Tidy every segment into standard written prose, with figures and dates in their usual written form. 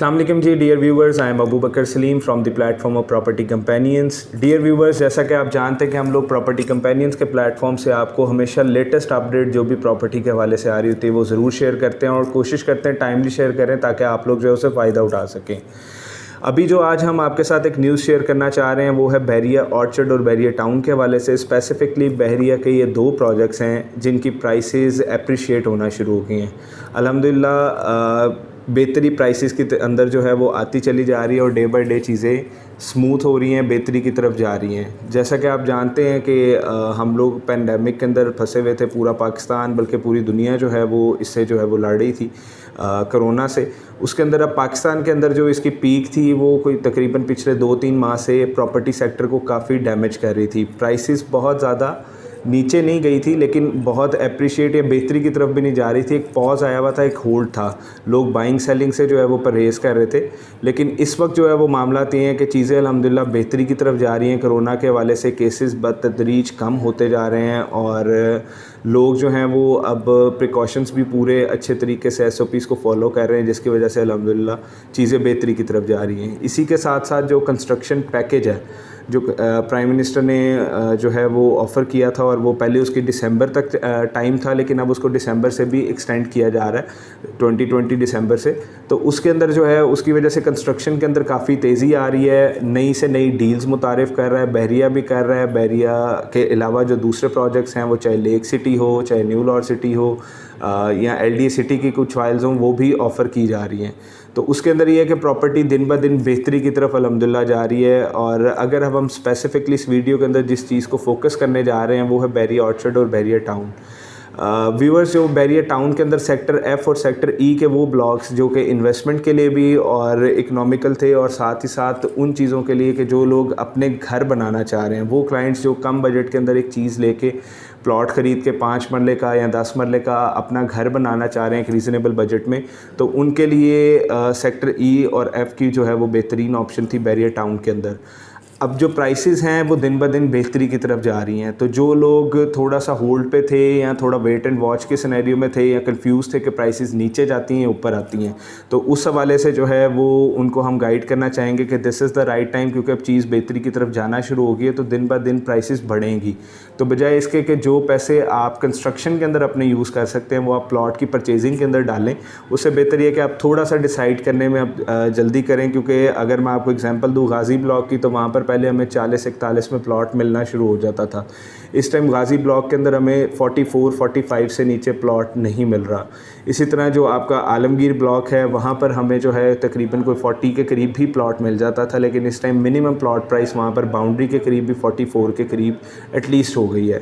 अस्सलाम वालेकुम जी dear viewers, I am Abu Bakar Salim from the platform of property companions. Dear viewers, जैसा कि आप जानते हैं कि हम लोग प्रॉपर्टी कंपेनियंस के प्लेटफॉर्म से आपको हमेशा लेटेस्ट अपडेट जो भी प्रॉपर्टी के हवाले से आ रही होती है वो ज़रूर शेयर करते हैं और कोशिश करते हैं टाइमली शेयर करें ताकि आप लोग जो है उससे फ़ायदा उठा सकें। अभी जो आज हम आपके साथ एक न्यूज़ शेयर करना चाह रहे हैं वो है बहरिया ऑर्चर्ड और बहरिया टाउन के हवाले से। स्पेसिफ़िकली बहरिया के ये दो प्रोजेक्ट्स हैं जिनकी प्राइसेस अप्रिशिएट होना शुरू हो गई हैं। अल्हम्दुलिल्लाह बेहतरी प्राइसेस के अंदर जो है वो आती चली जा रही है और डे बाय डे चीज़ें स्मूथ हो रही हैं, बेहतरी की तरफ जा रही हैं। जैसा कि आप जानते हैं कि हम लोग पेंडेमिक के अंदर फंसे हुए थे, पूरा पाकिस्तान बल्कि पूरी दुनिया जो है वो इससे जो है वो लड़ रही थी कोरोना से। उसके अंदर अब पाकिस्तान के अंदर जो इसकी पीक थी वो कोई तकरीबन पिछले 2-3 माह से प्रॉपर्टी सेक्टर को काफ़ी डैमेज कर रही थी। प्राइसेस बहुत ज़्यादा नीचे नहीं गई थी लेकिन बहुत अप्रिशिएट या बेहतरी की तरफ भी नहीं जा रही थी। एक पॉज आया हुआ था, एक होल्ड था, लोग बाइंग सेलिंग से जो है वो परहेज़ कर रहे थे। लेकिन इस वक्त जो है वो मामला ये हैं कि चीज़ें अल्हम्दुलिल्लाह बेहतरी की तरफ जा रही हैं। कोरोना के हवाले से केसेस बतदरीज कम होते जा रहे हैं और लोग जो हैं वो अब प्रिकॉशंस भी पूरे अच्छे तरीके से SOPs को फॉलो कर रहे हैं, जिसकी वजह से अल्हम्दुलिल्लाह चीज़ें बेहतरी की तरफ जा रही हैं। इसी के साथ साथ जो कंस्ट्रक्शन पैकेज है जो प्राइम मिनिस्टर ने जो है वो ऑफ़र किया था और वो पहले उसकी दिसंबर तक टाइम था लेकिन अब उसको दिसंबर से भी एक्सटेंड किया जा रहा है 2020 दिसंबर से। तो उसके अंदर जो है उसकी वजह से कंस्ट्रक्शन के अंदर काफ़ी तेज़ी आ रही है। नई से नई डील्स मुतारिफ़ कर रहा है, बहरिया भी कर रहा है। बहरिया के अलावा जो दूसरे प्रोजेक्ट्स हैं वो चाहे लेक सिटी हो, चाहे न्यू लॉर सिटी हो या LDA सिटी की कुछ फाइल्स हों, वो भी ऑफ़र की जा रही हैं। तो उसके अंदर ये है कि प्रॉपर्टी दिन ब दिन बेहतरी की तरफ अल्हम्दुलिल्लाह जा रही है। और अगर अब हम स्पेसिफ़िकली इस वीडियो के अंदर जिस चीज़ को फोकस करने जा रहे हैं वो है बहरिया ऑर्चर्ड और बहरिया टाउन। व्यूअर्स, जो बहरिया टाउन के अंदर सेक्टर F और सेक्टर E के वो ब्लॉक्स जो कि इन्वेस्टमेंट के लिए भी और इकोनॉमिकल थे और साथ ही साथ उन चीज़ों के लिए कि जो लोग अपने घर बनाना चाह रहे हैं, वो क्लाइंट्स जो कम बजट के अंदर एक चीज़ लेके प्लॉट ख़रीद के 5 मरले का या 10 मरले का अपना घर बनाना चाह रहे हैं एक रीज़नेबल बजट में, तो उनके लिए सेक्टर E और F की जो है वो बेहतरीन ऑप्शन थी बहरिया टाउन के अंदर। अब जो प्राइसेस हैं वो दिन ब दिन बेहतरी की तरफ जा रही हैं। तो जो लोग थोड़ा सा होल्ड पे थे या थोड़ा वेट एंड वॉच के सिनेरियो में थे या कंफ्यूज थे कि प्राइसेस नीचे जाती हैं ऊपर आती हैं, तो उस हवाले से जो है वो उनको हम गाइड करना चाहेंगे कि this is the right time, क्योंकि अब चीज़ बेहतरी की तरफ जाना शुरू हो गई है तो दिन ब दिन प्राइसेस बढ़ेंगी। तो बजाय इसके कि जो पैसे आप कंस्ट्रक्शन के अंदर अपने यूज़ कर सकते हैं वो आप प्लॉट की परचेजिंग के अंदर डालें, उससे बेहतर ये कि आप थोड़ा सा डिसाइड करने में अब जल्दी करें। क्योंकि अगर मैं आपको एग्जांपल दूँ गाज़ी ब्लॉक की, तो वहाँ पर पहले हमें 40-41 में प्लॉट मिलना शुरू हो जाता था। इस टाइम गाज़ी ब्लॉक के अंदर हमें 44-45 से नीचे प्लॉट नहीं मिल रहा। इसी तरह जो आपका आलमगीर ब्लॉक है वहाँ पर हमें जो है तकरीबन कोई 40 के करीब भी प्लॉट मिल जाता था, लेकिन इस टाइम मिनिमम प्लॉट प्राइस वहाँ पर बाउंड्री के करीब भी 44 के करीब एटलीस्ट हो गई है।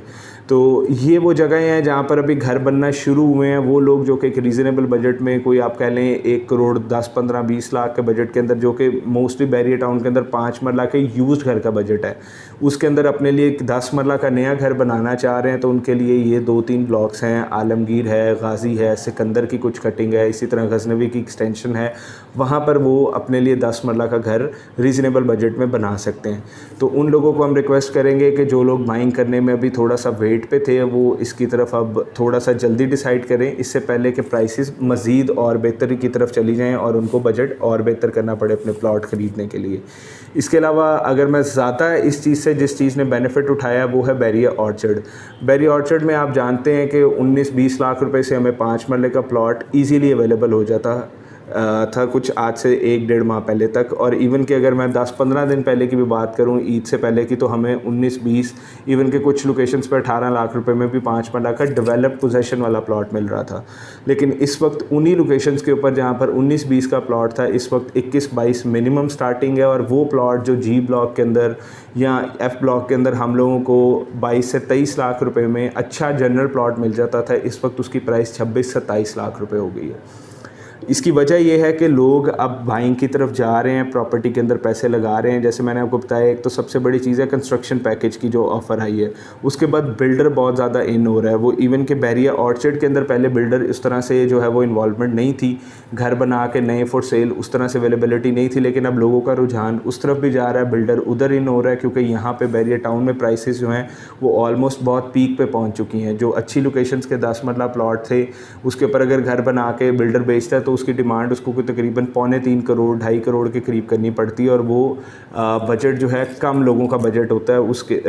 तो ये वो जगह हैं जहाँ पर अभी घर बनना शुरू हुए हैं। वो लोग जो कि एक रीज़नेबल बजट में, कोई आप कह लें 1 करोड़ 10-15-20 लाख के बजट के अंदर, जो कि मोस्टली बहरिया टाउन के अंदर 5 मरला के यूज्ड घर का बजट है, उसके अंदर अपने लिए 10 मरला का नया घर बनाना चाह रहे हैं, तो उनके लिए ये 2-3 ब्लॉक्स हैं। आलमगीर है, गाज़ी है, सिकंदर की कुछ कटिंग है, इसी तरह गजनवी की एक्सटेंशन है। वहाँ पर वो अपने लिए 10 मरला का घर रीज़नेबल बजट में बना सकते हैं। तो उन लोगों को हम रिक्वेस्ट करेंगे कि जो लोग बाइंग करने में अभी थोड़ा सा वेट पे थे वो इसकी तरफ अब थोड़ा सा जल्दी डिसाइड करें, इससे पहले कि प्राइसेस मज़ीद और बेहतरी की तरफ चली जाएं और उनको बजट और बेहतर करना पड़े अपने प्लॉट ख़रीदने के लिए। इसके अलावा अगर मैं ज़्यादा इस चीज़ से जिस चीज़ ने बेनिफिट उठाया वो है बहरिया ऑर्चर्ड। बहरिया ऑर्चर्ड में आप जानते हैं कि 19-20 लाख रुपए से हमें 5 मरले का प्लॉट ईज़िली अवेलेबल हो जाता था कुछ आज से 1-1.5 माह पहले तक। और इवन कि अगर मैं 10-15 दिन पहले की भी बात करूं, ईद से पहले की, तो हमें 19-20, इवन के कुछ लोकेशंस पर 18 लाख रुपए में भी 5 मरला का डेवलप्ड पोजेशन वाला प्लॉट मिल रहा था। लेकिन इस वक्त उन्हीं लोकेशंस के ऊपर जहां पर 19-20 का प्लॉट था, इस वक्त 21-22 मिनिमम स्टार्टिंग है। और वो प्लॉट जो G ब्लॉक के अंदर या F ब्लॉक के अंदर हम लोगों को 22 से 23 लाख रुपए में अच्छा जनरल प्लॉट मिल जाता था, इस वक्त उसकी प्राइस 26-27 लाख रुपए हो गई है। इसकी वजह यह है कि लोग अब बाइंग की तरफ जा रहे हैं, प्रॉपर्टी के अंदर पैसे लगा रहे हैं। जैसे मैंने आपको बताया, एक तो सबसे बड़ी चीज़ है कंस्ट्रक्शन पैकेज की जो ऑफ़र आई है, उसके बाद बिल्डर बहुत ज़्यादा इन हो रहा है। वो इवन के बहरिया ऑर्चर्ड के अंदर पहले बिल्डर इस तरह से जो है वो इन्वॉल्वमेंट नहीं थी, घर बना के नए फॉर सेल उस तरह से अवेलेबिलिटी नहीं थी, लेकिन अब लोगों का रुझान उस तरफ भी जा रहा है, बिल्डर उधर इन हो रहा है। क्योंकि यहाँ पे बहरिया टाउन में प्राइसेस जो हैं वो ऑलमोस्ट बहुत पीक पे पहुँच चुकी हैं। जो अच्छी लोकेशंस के 10 मरला प्लॉट थे उसके ऊपर अगर घर बना के बिल्डर बेचता है तो उसकी डिमांड उसको कोई तकरीबन 2.25 करोड़ 2.5 करोड़ के करीब करनी पड़ती है, और वो बजट जो है कम लोगों का बजट होता है उसके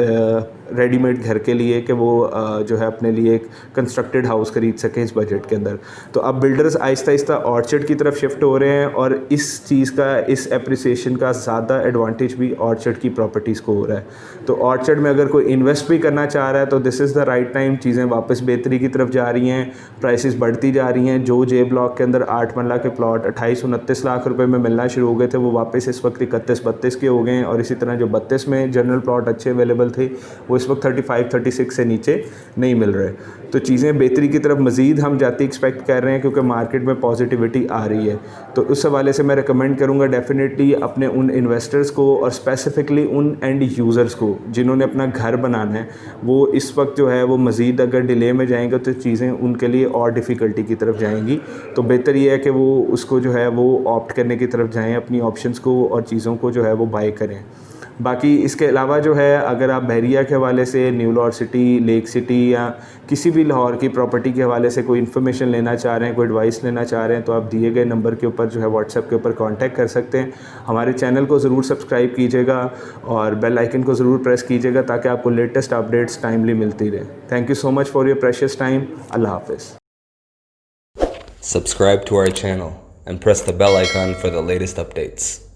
रेडीमेड घर के लिए, कि वो जो है अपने लिए एक कंस्ट्रक्टेड हाउस खरीद सकें इस बजट के अंदर। तो अब बिल्डर्स आहिस्ता आहिस्ता ऑर्चर्ड की तरफ शिफ्ट हो रहे हैं, और इस चीज़ का, इस एप्रिसिएशन का ज़्यादा एडवांटेज भी ऑर्चर्ड की प्रॉपर्टीज़ को हो रहा है। तो ऑर्चर्ड में अगर कोई इन्वेस्ट भी करना चाह रहा है तो this is the right time. चीज़ें वापस बेहतरी की तरफ जा रही हैं, प्राइसेस बढ़ती जा रही हैं। जो जे ब्लॉक के अंदर 8 मरला के प्लॉट 28-29 लाख रुपए में मिलना शुरू हो गए थे, वो वापस इस वक्त 31-32 के हो गए हैं, और इसी तरह जो 32 में जनरल प्लॉट अच्छे अवेलेबल थे वो इस वक्त 35-36 से नीचे नहीं मिल रहे। तो चीज़ें बेहतरी की तरफ मज़ीद हम जाती एक्सपेक्ट कर रहे हैं, क्योंकि मार्केट में पॉजिटिविटी आ रही है। तो उस हवाले से मैं रिकमेंड करूँगा डेफिनेटली अपने उन इन्वेस्टर्स को, और स्पेसिफ़िकली उन एंड यूज़र्स को जिन्होंने अपना घर बनाना है, वो इस वक्त जो है वो मज़ीद अगर डिले में जाएंगे तो चीज़ें उनके लिए और डिफ़िकल्टी की तरफ जाएंगी। तो बेहतर ये है कि वो उसको जो है वो ऑप्ट करने की तरफ जाएँ, अपनी ऑप्शंस को और चीज़ों को जो है वो बाय करें। बाकी इसके अलावा जो है, अगर आप बहरिया के हवाले से, new Lahore city, lake city या किसी भी लाहौर की प्रॉपर्टी के हवाले से कोई इन्फॉर्मेशन लेना चाह रहे हैं, कोई एडवाइस लेना चाह रहे हैं, तो आप दिए गए नंबर के ऊपर जो है व्हाट्सएप के ऊपर कांटेक्ट कर सकते हैं। हमारे चैनल को ज़रूर सब्सक्राइब कीजिएगा और बेल आइकन को ज़रूर प्रेस कीजिएगा, ताकि आपको लेटेस्ट अपडेट्स टाइमली मिलती रहे। Thank you so much for your precious time. अल्लाह हाफिज़। Subscribe to our channel and press the bell icon for the latest updates.